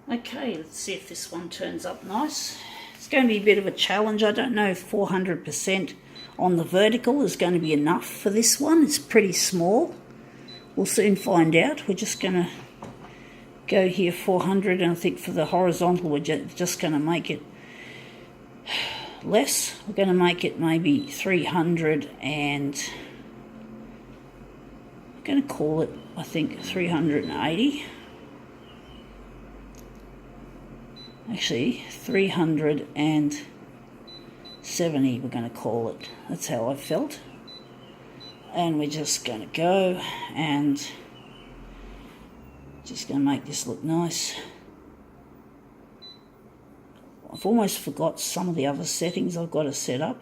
Okay, let's see if this one turns up nice. It's going to be a bit of a challenge. I don't know if 400% on the vertical is going to be enough for this one. It's pretty small. We'll soon find out. We're just going to go here 400, and I think for the horizontal we're just going to make it less. We're going to make it maybe 300, and I'm going to call it, I think, 380. Actually, 370 we're going to call it. That's how I felt. And we're just going to go and just going to make this look nice. I've almost forgot some of the other settings I've got to set up.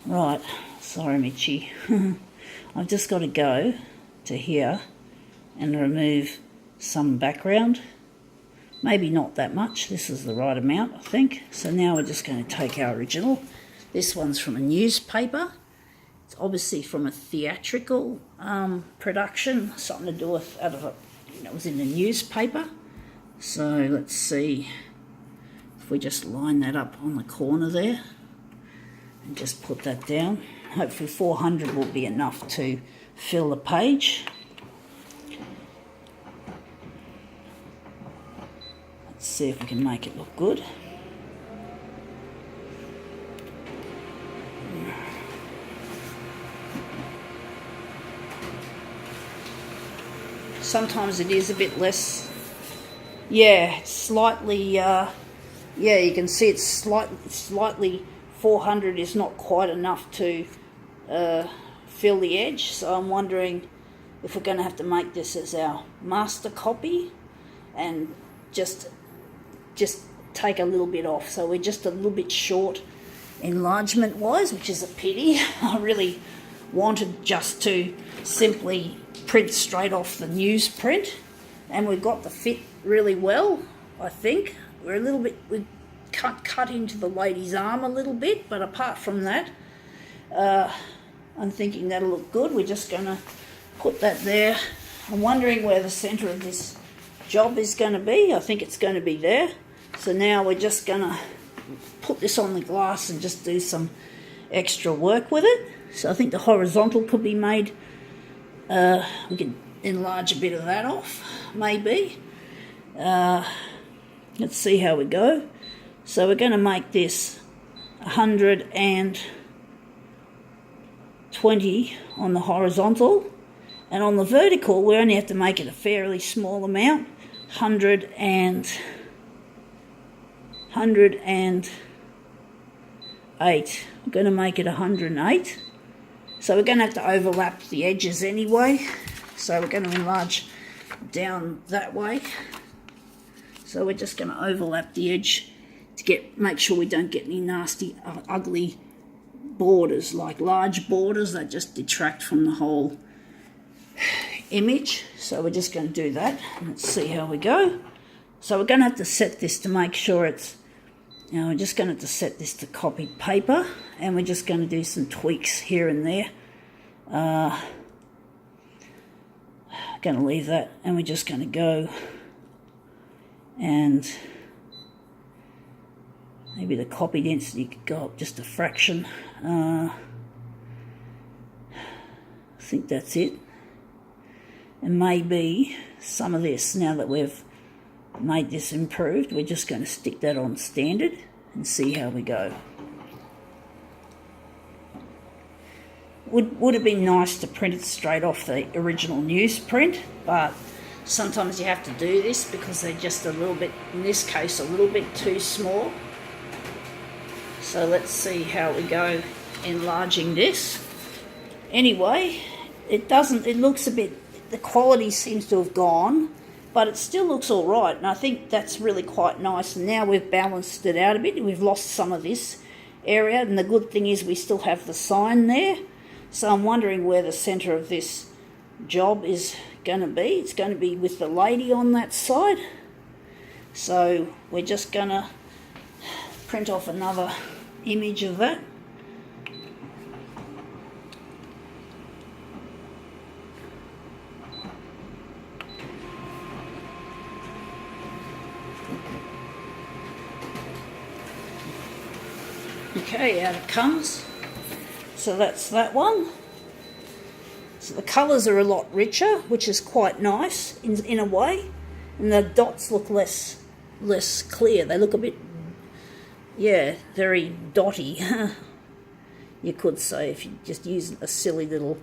Right, sorry Mitchy. I've just got to go to here and remove some background. Maybe not that much. This is the right amount, I think. So now we're just going to take our original. This one's from a newspaper. It's obviously from a theatrical production, something to do with it was in the newspaper. So let's see if we just line that up on the corner there. And just put that down. Hopefully 400 will be enough to fill the page. Let's see if we can make it look good. Sometimes it is a bit less. Yeah, slightly. Yeah, you can see it's slightly. 400 is not quite enough to fill the edge, so I'm wondering if we're going to have to make this as our master copy and just take a little bit off. So we're just a little bit short enlargement wise, which is a pity. I really wanted just to simply print straight off the newsprint, and we've got the fit really well. I think we're a little bit, cut into the lady's arm a little bit, but apart from that, I'm thinking that'll look good. We're just going to put that there. I'm wondering where the centre of this job is going to be. I think it's going to be there. So now we're just going to put this on the glass and just do some extra work with it. So I think the horizontal could be made, we can enlarge a bit of that off, maybe. Let's see how we go. So we're going to make this 120 on the horizontal, and on the vertical we only have to make it a fairly small amount, 108. We're going to make it 108. So we're going to have to overlap the edges anyway, so we're going to enlarge down that way. So we're just going to overlap the edge to make sure we don't get any nasty, ugly borders, like large borders that just detract from the whole image. So we're just going to do that. Let's see how we go. So we're going to have to set this to make sure it's, we're just going to have to set this to copied paper, and we're just going to do some tweaks here and there. Going to leave that, and we're just going to go and maybe the copy density could go up just a fraction. I think that's it. And maybe some of this, now that we've made this improved, we're just going to stick that on standard and see how we go. Would have been nice to print it straight off the original newsprint, but sometimes you have to do this because they're just a little bit, in this case, a little bit too small. So let's see how we go enlarging this. Anyway, it looks a bit, the quality seems to have gone, but it still looks all right, and I think that's really quite nice. And now we've balanced it out a bit. We've lost some of this area, and the good thing is we still have the sign there. So I'm wondering where the centre of this job is going to be. It's going to be with the lady on that side. So we're just gonna print off another image of that. Okay, out it comes. So that's that one. So the colours are a lot richer, which is quite nice in a way, and the dots look less clear. They look a bit, yeah, very dotty. You could say, if you just use a silly little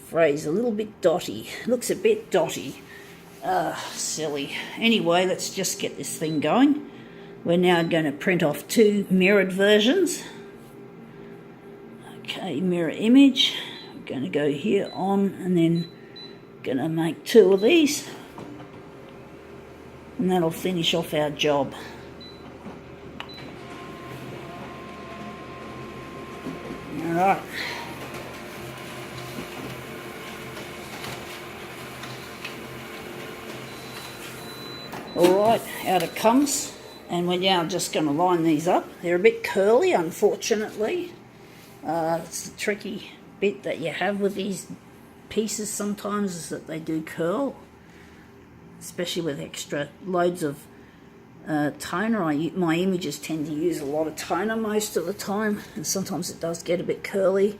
phrase, a little bit dotty. Looks a bit dotty. Silly. Anyway, let's just get this thing going. We're now going to print off 2 mirrored versions. Okay, mirror image. I'm going to go here on, and then going to make 2 of these, and that'll finish off our job. Alright. Alright, out it comes. And we're now just going to line these up. They're a bit curly, unfortunately. It's the tricky bit that you have with these pieces sometimes, is that they do curl, especially with extra loads of toner. My images tend to use a lot of toner most of the time, and sometimes it does get a bit curly,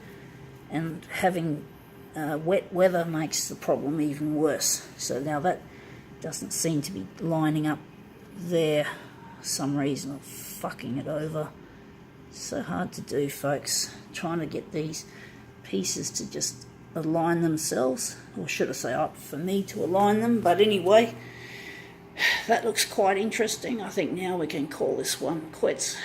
and having wet weather makes the problem even worse. So now that doesn't seem to be lining up there. For some reason I'm fucking it over. So hard to do, folks, trying to get these pieces to just align themselves, or should I say for me to align them. But anyway, that looks quite interesting. I think now we can call this one quits.